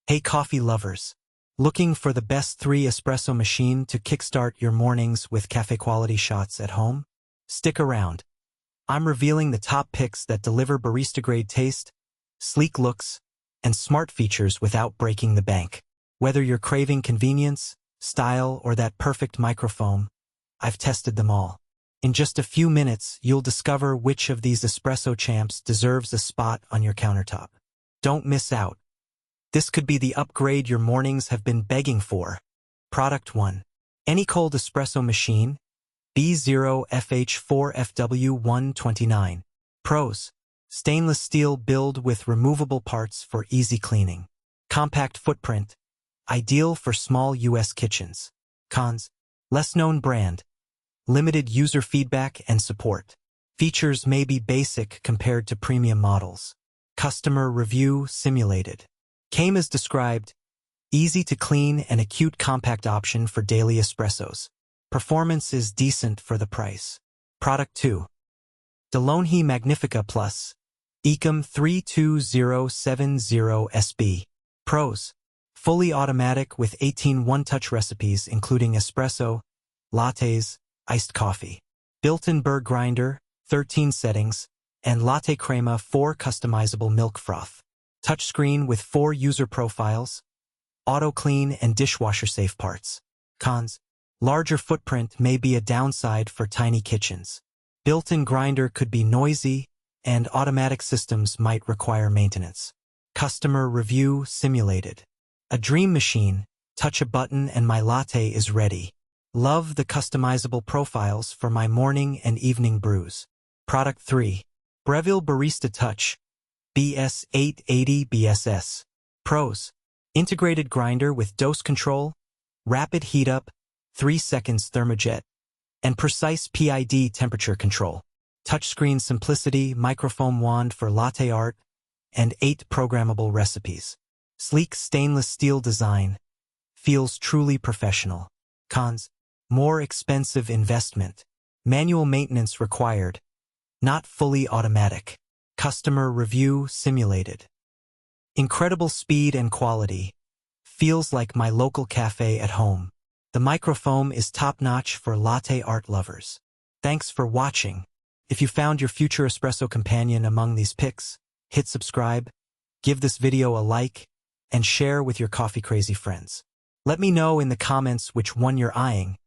Hey coffee lovers! Looking for the best 3 espresso machine to kickstart your mornings with cafe quality shots at home? Stick around. I'm revealing the top picks that deliver barista-grade taste, sleek looks, and smart features without breaking the bank. Whether you're craving convenience, style, or that perfect microfoam, I've tested them all. In just a few minutes, you'll discover which of these espresso champs deserves a spot on your countertop. Don't miss out. This could be the upgrade your mornings have been begging for. Product 1. Any cold espresso machine, B0FH4FW129. Pros. Stainless steel build with removable parts for easy cleaning. Compact footprint. Ideal for small U.S. kitchens. Cons. Less known brand. Limited user feedback and support. Features may be basic compared to premium models. Customer review simulated. Came as described, easy to clean and a cute compact option for daily espressos. Performance is decent for the price. Product 2. DeLonghi Magnifica Plus, Ecom 32070SB. Pros. Fully automatic with 18 one-touch recipes including espresso, lattes, iced coffee. Built-in burr grinder, 13 settings, and latte crema 4 customizable milk froth. Touchscreen with 4 user profiles, auto-clean and dishwasher-safe parts. Cons. Larger footprint may be a downside for tiny kitchens. Built-in grinder could be noisy, and automatic systems might require maintenance. Customer review simulated. A dream machine, touch a button and my latte is ready. Love the customizable profiles for my morning and evening brews. Product 3. Breville Barista Touch, BS880BSS. Pros. Integrated grinder with dose control, rapid heat up, 3 seconds thermojet, and precise PID temperature control. Touchscreen simplicity, microfoam wand for latte art, and 8 programmable recipes. Sleek stainless steel design. Feels truly professional. Cons. More expensive investment. Manual maintenance required. Not fully automatic. Customer review simulated. Incredible speed and quality. Feels like my local cafe at home. The microfoam is top-notch for latte art lovers. Thanks for watching. If you found your future espresso companion among these picks, hit subscribe, give this video a like, and share with your coffee-crazy friends. Let me know in the comments which one you're eyeing,